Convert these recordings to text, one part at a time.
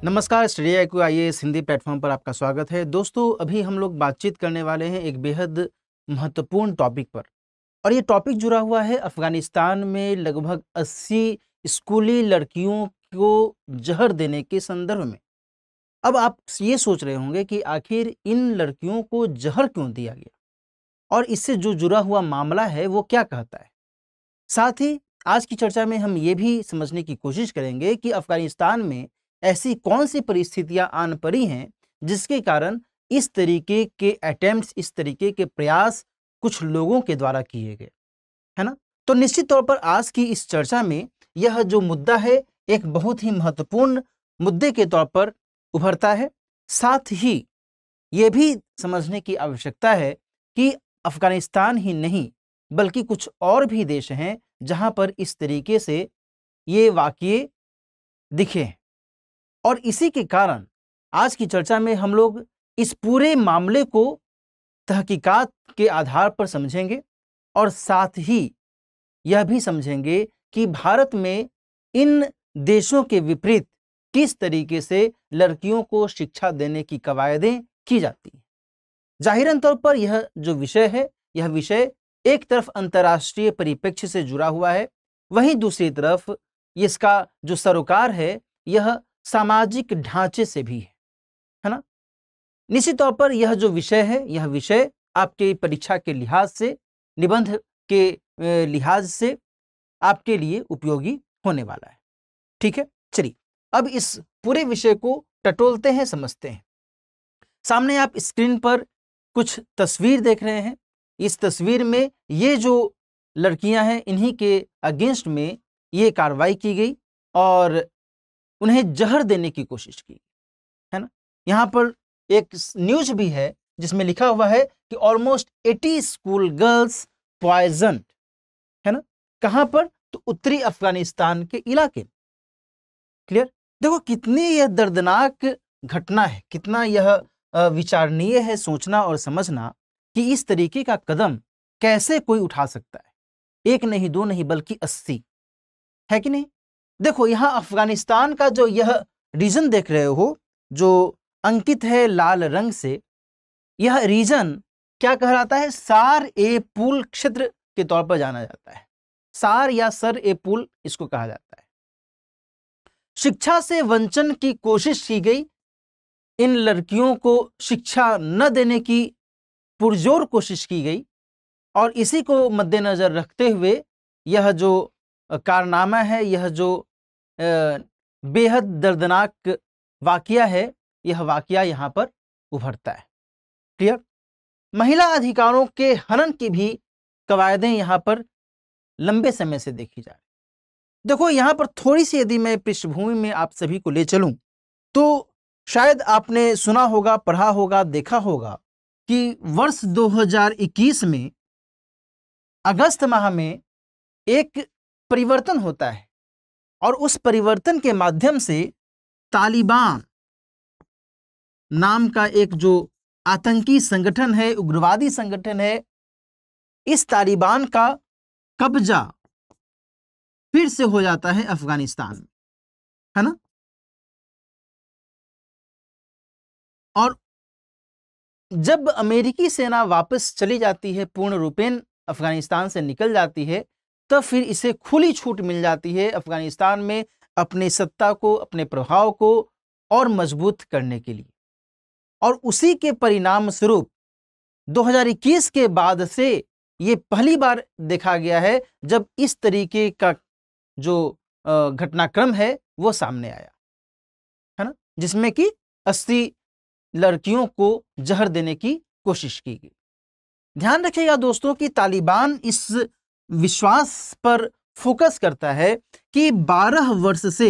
नमस्कार, study IQ IAS Hindi platform पर आपका स्वागत है। दोस्तों, अभी हम लोग बातचीत करने वाले हैं एक बेहद महत्वपूर्ण टॉपिक पर, और ये टॉपिक जुड़ा हुआ है अफगानिस्तान में लगभग 80 स्कूली लड़कियों को जहर देने के संदर्भ में। अब आप ये सोच रहे होंगे कि आखिर इन लड़कियों को जहर क्यों दिया गया और इससे जो जुड़ा हुआ मामला है वो क्या कहता है। साथ ही आज की चर्चा में हम ये भी समझने की कोशिश करेंगे कि अफगानिस्तान में ऐसी कौन सी परिस्थितियां आन पड़ी हैं जिसके कारण इस तरीके के अटेम्प्ट्स, इस तरीके के प्रयास कुछ लोगों के द्वारा किए गए, है ना। तो निश्चित तौर पर आज की इस चर्चा में यह जो मुद्दा है एक बहुत ही महत्वपूर्ण मुद्दे के तौर पर उभरता है। साथ ही ये भी समझने की आवश्यकता है कि अफगानिस्तान ही नहीं बल्कि कुछ और भी देश हैं जहां पर इस तरीके से ये वाकये दिखे हैं, और इसी के कारण आज की चर्चा में हम लोग इस पूरे मामले को तहकीकात के आधार पर समझेंगे और साथ ही यह भी समझेंगे कि भारत में इन देशों के विपरीत किस तरीके से लड़कियों को शिक्षा देने की कवायदें की जाती हैं। जाहिरन तौर पर यह जो विषय है, यह विषय एक तरफ अंतर्राष्ट्रीय परिप्रेक्ष्य से जुड़ा हुआ है, वहीं दूसरी तरफ इसका जो सरोकार है यह सामाजिक ढांचे से भी है ना। निश्चित तौर पर यह जो विषय है, यह विषय आपके परीक्षा के लिहाज से, निबंध के लिहाज से आपके लिए उपयोगी होने वाला है। ठीक है, चलिए अब इस पूरे विषय को टटोलते हैं, समझते हैं। सामने आप स्क्रीन पर कुछ तस्वीर देख रहे हैं। इस तस्वीर में ये जो लड़कियां हैं इन्हीं के अगेंस्ट में ये कार्रवाई की गई और उन्हें जहर देने की कोशिश की, है ना। यहाँ पर एक न्यूज भी है जिसमें लिखा हुआ है कि ऑलमोस्ट 80 स्कूल गर्ल्स पॉइजन्ड, है ना। कहाँ पर? तो उत्तरी अफगानिस्तान के इलाके। क्लियर? देखो कितनी यह दर्दनाक घटना है, कितना यह विचारणीय है सोचना और समझना कि इस तरीके का कदम कैसे कोई उठा सकता है। एक नहीं, दो नहीं, बल्कि 80, है कि नहीं। देखो यहाँ अफगानिस्तान का जो यह रीजन देख रहे हो जो अंकित है लाल रंग से, यह रीजन क्या कहलाता है? सार ए पूल क्षेत्र के तौर पर जाना जाता है। सार या सर ए पूल इसको कहा जाता है। शिक्षा से वंचन की कोशिश की गई, इन लड़कियों को शिक्षा न देने की पुरजोर कोशिश की गई, और इसी को मद्देनजर रखते हुए यह जो कारनामा है, यह जो बेहद दर्दनाक वाकया है, यह वाकया यहाँ पर उभरता है। क्लियर? महिला अधिकारों के हनन की भी कवायदें यहाँ पर लंबे समय से देखी जा रही। देखो यहाँ पर थोड़ी सी यदि मैं पृष्ठभूमि में आप सभी को ले चलूं तो शायद आपने सुना होगा, पढ़ा होगा, देखा होगा कि वर्ष 2021 में अगस्त माह में एक परिवर्तन होता है, और उस परिवर्तन के माध्यम से तालिबान नाम का एक जो आतंकी संगठन है, उग्रवादी संगठन है, इस तालिबान का कब्जा फिर से हो जाता है अफगानिस्तान में, है ना। और जब अमेरिकी सेना वापस चली जाती है, पूर्ण रूपेण अफगानिस्तान से निकल जाती है, तब फिर इसे खुली छूट मिल जाती है अफगानिस्तान में अपनी सत्ता को, अपने प्रभाव को और मजबूत करने के लिए। और उसी के परिणाम स्वरूप 2021 के बाद से ये पहली बार देखा गया है जब इस तरीके का जो घटनाक्रम है वो सामने आया, है ना, जिसमें कि 80 लड़कियों को जहर देने की कोशिश की गई। ध्यान रखिएगा दोस्तों कि तालिबान इस विश्वास पर फोकस करता है कि 12 वर्ष से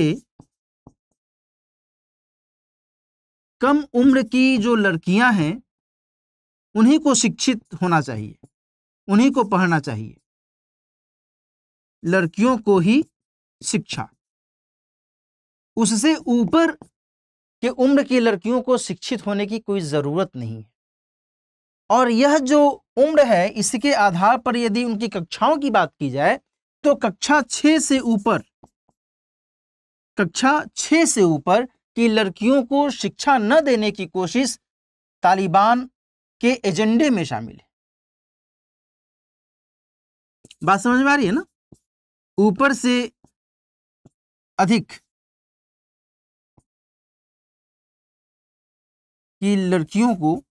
कम उम्र की जो लड़कियां हैं उन्हीं को शिक्षित होना चाहिए, उन्हीं को पढ़ना चाहिए, लड़कियों को ही शिक्षा। उससे ऊपर के उम्र की लड़कियों को शिक्षित होने की कोई जरूरत नहीं है। और यह जो उम्र है इसके आधार पर यदि उनकी कक्षाओं की बात की जाए तो कक्षा 6 से ऊपर कि लड़कियों को शिक्षा न देने की कोशिश तालिबान के एजेंडे में शामिल है। बात समझ में आ रही है ना? ऊपर से अधिक कि लड़कियों को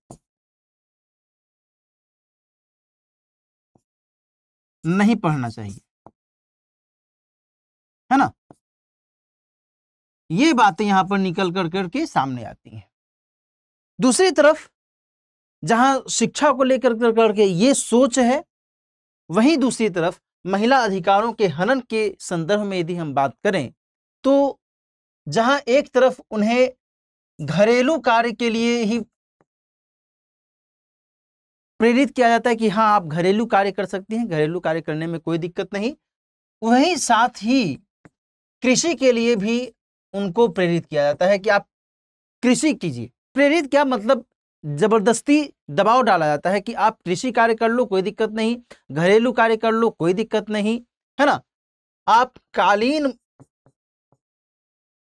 नहीं पढ़ना चाहिए, है ना? ये बातें यहां पर निकल करके सामने आती हैं। दूसरी तरफ जहां शिक्षा को लेकर करके ये सोच है, वहीं दूसरी तरफ महिला अधिकारों के हनन के संदर्भ में यदि हम बात करें तो जहां एक तरफ उन्हें घरेलू कार्य के लिए ही प्रेरित किया जाता है कि हाँ आप घरेलू कार्य कर सकती हैं, घरेलू कार्य करने में कोई दिक्कत नहीं, वहीं साथ ही कृषि के लिए भी उनको प्रेरित किया जाता है कि आप कृषि कीजिए। प्रेरित क्या मतलब, जबरदस्ती दबाव डाला जाता है कि आप कृषि कार्य कर लो कोई दिक्कत नहीं, घरेलू कार्य कर लो कोई दिक्कत नहीं, है ना? आप कालीन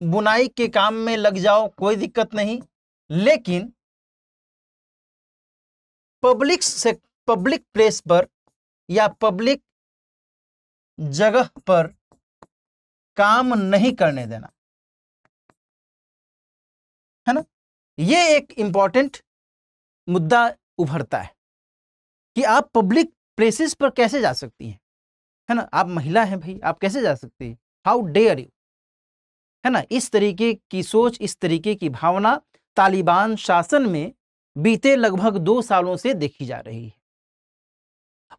बुनाई के काम में लग जाओ कोई दिक्कत नहीं, लेकिन पब्लिक प्लेस पर या पब्लिक जगह पर काम नहीं करने देना, है ना? ये एक इंपॉर्टेंट मुद्दा उभरता है कि आप पब्लिक प्लेसेस पर कैसे जा सकती हैं, है ना? आप महिला हैं भाई, आप कैसे जा सकती हैं? हाउ डेयर यू, है ना? इस तरीके की सोच, इस तरीके की भावना तालिबान शासन में बीते लगभग 2 सालों से देखी जा रही है।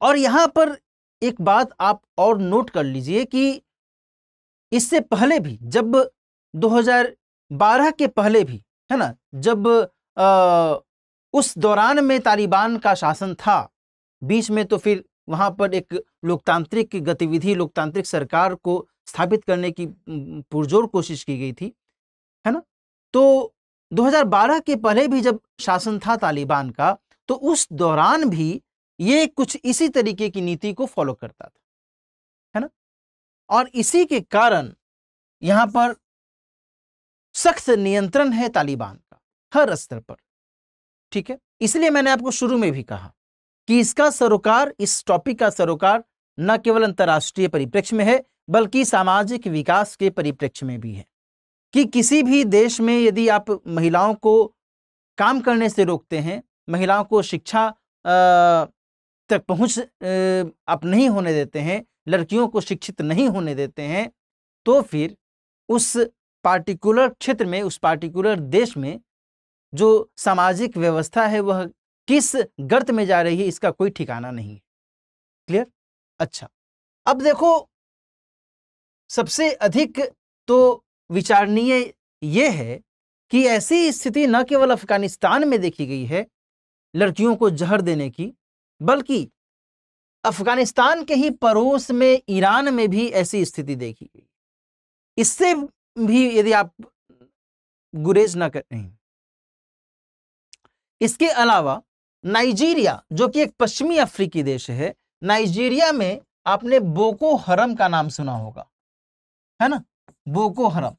और यहां पर एक बात आप और नोट कर लीजिए कि इससे पहले भी, जब 2012 के पहले भी, है ना, जब उस दौरान में तालिबान का शासन था, बीच में तो फिर वहां पर एक लोकतांत्रिक गतिविधि, लोकतांत्रिक सरकार को स्थापित करने की पुरजोर कोशिश की गई थी, है ना? तो 2012 के पहले भी जब शासन था तालिबान का, तो उस दौरान भी ये कुछ इसी तरीके की नीति को फॉलो करता था, है ना? और इसी के कारण यहां पर सख्त नियंत्रण है तालिबान का हर स्तर पर, ठीक है? इसलिए मैंने आपको शुरू में भी कहा कि इसका सरोकार, इस टॉपिक का सरोकार न केवल अंतर्राष्ट्रीय परिप्रेक्ष्य में है, बल्कि सामाजिक विकास के परिप्रेक्ष्य में भी है कि किसी भी देश में यदि आप महिलाओं को काम करने से रोकते हैं, महिलाओं को शिक्षा तक पहुंच आप नहीं होने देते हैं, लड़कियों को शिक्षित नहीं होने देते हैं, तो फिर उस पार्टिकुलर क्षेत्र में, उस पार्टिकुलर देश में जो सामाजिक व्यवस्था है वह किस गर्त में जा रही है, इसका कोई ठिकाना नहीं। क्लियर? अच्छा, अब देखो, सबसे अधिक तो विचारणीय यह है कि ऐसी स्थिति न केवल अफगानिस्तान में देखी गई है लड़कियों को जहर देने की, बल्कि अफगानिस्तान के ही पड़ोस में ईरान में भी ऐसी स्थिति देखी गई। इससे भी यदि आप गुरेज न करें, इसके अलावा नाइजीरिया, जो कि एक पश्चिमी अफ्रीकी देश है, नाइजीरिया में आपने बोको हरम का नाम सुना होगा, है ना? बोको हरम,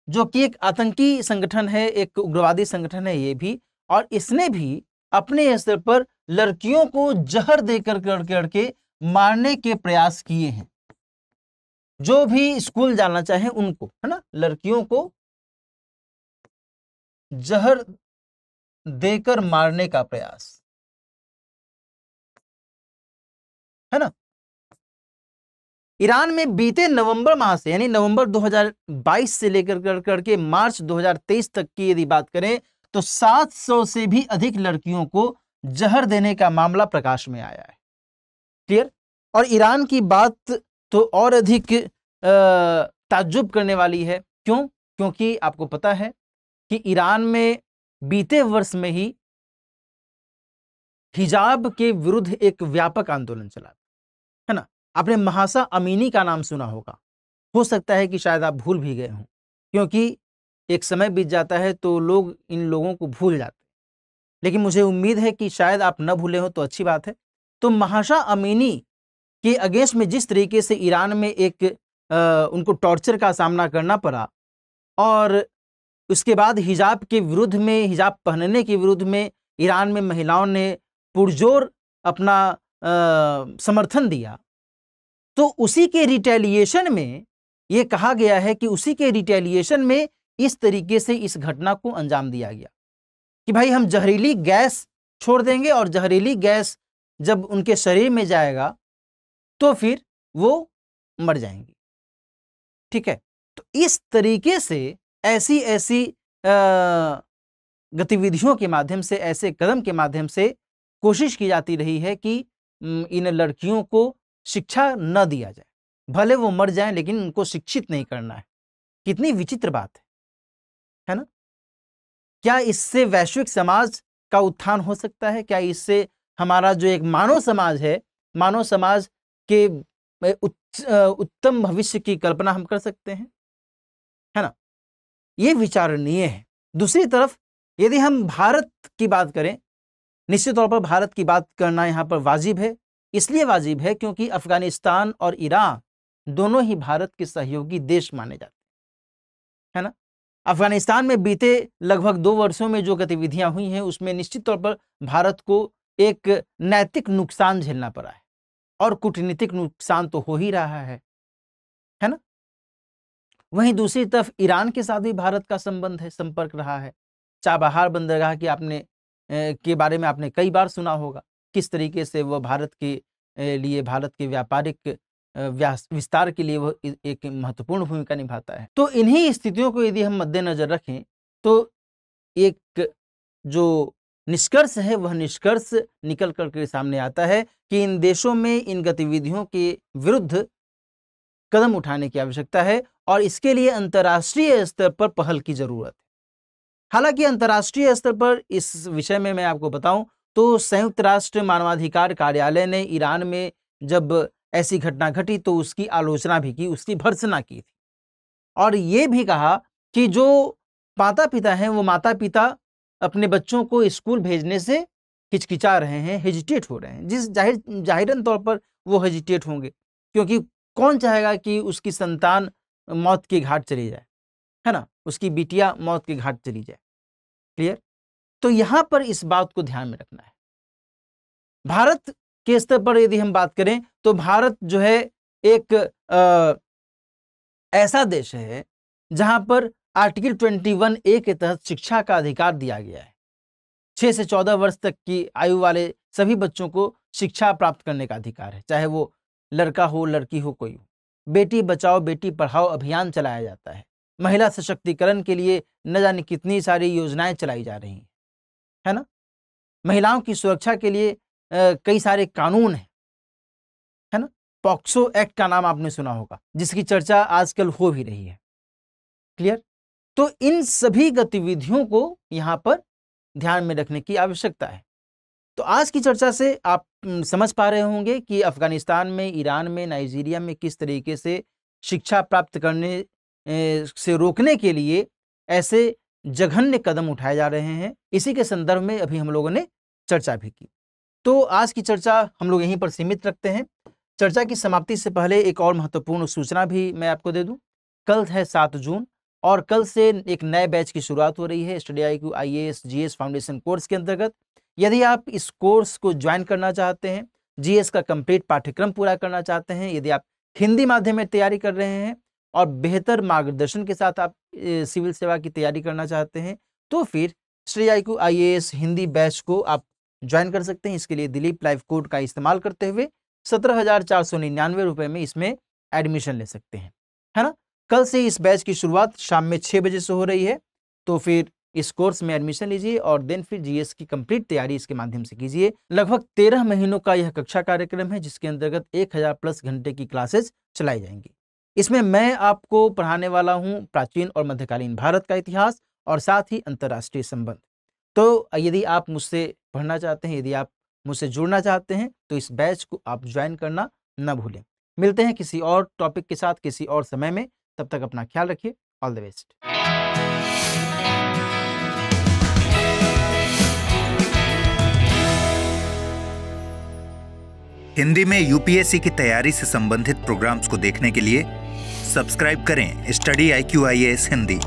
जो कि एक आतंकी संगठन है, एक उग्रवादी संगठन है ये भी, और इसने भी अपने स्तर पर लड़कियों को जहर देकर करके मारने के प्रयास किए हैं। जो भी स्कूल जाना चाहे उनको, है ना, लड़कियों को जहर देकर मारने का प्रयास, है ना? ईरान में बीते नवंबर माह से, यानी नवंबर 2022 से लेकर करके मार्च 2023 तक की यदि बात करें तो 700 से भी अधिक लड़कियों को जहर देने का मामला प्रकाश में आया है। क्लियर? और ईरान की बात तो और अधिक ताज्जुब करने वाली है। क्यों? क्योंकि आपको पता है कि ईरान में बीते वर्ष में ही हिजाब के विरुद्ध एक व्यापक आंदोलन चला, है ना? आपने महासा अमीनी का नाम सुना होगा, हो सकता है कि शायद आप भूल भी गए हों, क्योंकि एक समय बीत जाता है तो लोग इन लोगों को भूल जाते हैं, लेकिन मुझे उम्मीद है कि शायद आप न भूले हो तो अच्छी बात है। तो महासा अमीनी के अगेंस्ट में जिस तरीके से ईरान में एक उनको टॉर्चर का सामना करना पड़ा, और उसके बाद हिजाब के विरुद्ध में, हिजाब पहनने के विरुद्ध में ईरान में महिलाओं ने पुरजोर अपना समर्थन दिया। तो उसी के रिटेलिएशन में ये कहा गया है कि उसी के रिटेलिएशन में इस तरीके से इस घटना को अंजाम दिया गया कि भाई हम जहरीली गैस छोड़ देंगे और जहरीली गैस जब उनके शरीर में जाएगा तो फिर वो मर जाएंगी। ठीक है, तो इस तरीके से ऐसी ऐसी गतिविधियों के माध्यम से, ऐसे कदम के माध्यम से कोशिश की जाती रही है कि इन लड़कियों को शिक्षा न दिया जाए, भले वो मर जाएं लेकिन उनको शिक्षित नहीं करना है। कितनी विचित्र बात है ना? क्या इससे वैश्विक समाज का उत्थान हो सकता है? क्या इससे हमारा जो एक मानव समाज है, मानव समाज के उत्तम भविष्य की कल्पना हम कर सकते हैं? है ना? ये विचारणीय है। दूसरी तरफ यदि हम भारत की बात करें, निश्चित तौर पर भारत की बात करना यहाँ पर वाजिब है। इसलिए वाजिब है क्योंकि अफगानिस्तान और ईरान दोनों ही भारत के सहयोगी देश माने जाते हैं, है ना? अफगानिस्तान में बीते लगभग 2 वर्षों में जो गतिविधियां हुई हैं उसमें निश्चित तौर पर भारत को एक नैतिक नुकसान झेलना पड़ा है और कूटनीतिक नुकसान तो हो ही रहा है ना? वहीं दूसरी तरफ ईरान के साथ भी भारत का संबंध है, संपर्क रहा है। चाबहार बंदरगाह के बारे में आपने कई बार सुना होगा, किस तरीके से वह भारत के लिए, भारत के व्यापारिक विस्तार के लिए वह एक महत्वपूर्ण भूमिका निभाता है। तो इन्हीं स्थितियों को यदि हम मद्देनजर रखें तो एक जो निष्कर्ष है वह निष्कर्ष निकल करके सामने आता है कि इन देशों में इन गतिविधियों के विरुद्ध कदम उठाने की आवश्यकता है और इसके लिए अंतर्राष्ट्रीय स्तर पर पहल की जरूरत है। हालांकि अंतर्राष्ट्रीय स्तर पर इस विषय में मैं आपको बताऊं तो संयुक्त राष्ट्र मानवाधिकार कार्यालय ने ईरान में जब ऐसी घटना घटी तो उसकी आलोचना भी की, उसकी भर्त्सना की थी और ये भी कहा कि जो माता पिता हैं वो माता पिता अपने बच्चों को स्कूल भेजने से हिचकिचा रहे हैं, हेजिटेट हो रहे हैं। जिस जाहिरन तौर पर वो हेजिटेट होंगे क्योंकि कौन चाहेगा कि उसकी संतान मौत के घाट चली जाए, है ना? उसकी बिटिया मौत के घाट चली जाए। क्लियर? तो यहां पर इस बात को ध्यान में रखना है। भारत के स्तर पर यदि हम बात करें तो भारत जो है एक ऐसा देश है जहां पर आर्टिकल 21A के तहत शिक्षा का अधिकार दिया गया है। 6 से 14 वर्ष तक की आयु वाले सभी बच्चों को शिक्षा प्राप्त करने का अधिकार है, चाहे वो लड़का हो लड़की हो कोई हो। बेटी बचाओ बेटी पढ़ाओ अभियान चलाया जाता है। महिला सशक्तिकरण के लिए न जाने कितनी सारी योजनाएं चलाई जा रही हैं, है ना? महिलाओं की सुरक्षा के लिए कई सारे कानून हैं, है ना? पॉक्सो एक्ट का नाम आपने सुना होगा, जिसकी चर्चा आजकल हो भी रही है। क्लियर? तो इन सभी गतिविधियों को यहां पर ध्यान में रखने की आवश्यकता है। तो आज की चर्चा से आप समझ पा रहे होंगे कि अफगानिस्तान में, ईरान में, नाइजीरिया में किस तरीके से शिक्षा प्राप्त करने से रोकने के लिए ऐसे जघन्य कदम उठाए जा रहे हैं। इसी के संदर्भ में अभी हम लोगों ने चर्चा भी की। तो आज की चर्चा हम लोग यहीं पर सीमित रखते हैं। चर्चा की समाप्ति से पहले एक और महत्वपूर्ण सूचना भी मैं आपको दे दूं। कल है 7 जून और कल से एक नए बैच की शुरुआत हो रही है study IQ IAS GS foundation course के अंतर्गत। यदि आप इस कोर्स को ज्वाइन करना चाहते हैं, GS का कंप्लीट पाठ्यक्रम पूरा करना चाहते हैं, यदि आप हिंदी माध्यम में तैयारी कर रहे हैं और बेहतर मार्गदर्शन के साथ आप सिविल सेवा की तैयारी करना चाहते हैं, तो फिर study IQ IAS Hindi batch को आप ज्वाइन कर सकते हैं। इसके लिए दिलीप लाइव कोड का इस्तेमाल करते हुए 17,499 रुपए में इसमें एडमिशन ले सकते हैं, है ना? कल से इस बैच की शुरुआत शाम में 6 बजे से हो रही है। तो फिर इस कोर्स में एडमिशन लीजिए और देन फिर GS की कंप्लीट तैयारी इसके माध्यम से कीजिए। लगभग 13 महीनों का यह कक्षा कार्यक्रम है जिसके अंतर्गत 1000+ घंटे की क्लासेस चलाई जाएंगी। इसमें मैं आपको पढ़ाने वाला हूं प्राचीन और मध्यकालीन भारत का इतिहास और साथ ही अंतर्राष्ट्रीय संबंध। तो यदि आप मुझसे पढ़ना चाहते हैं, यदि आप मुझसे जुड़ना चाहते हैं तो इस बैच को आप ज्वाइन करना न भूलें। मिलते हैं किसी और टॉपिक के साथ किसी और समय में। तब तक अपना ख्याल रखिए। All the best. हिंदी में UPSC की तैयारी से संबंधित प्रोग्राम्स को देखने के लिए सब्सक्राइब करें स्टडी IQ IAS हिंदी।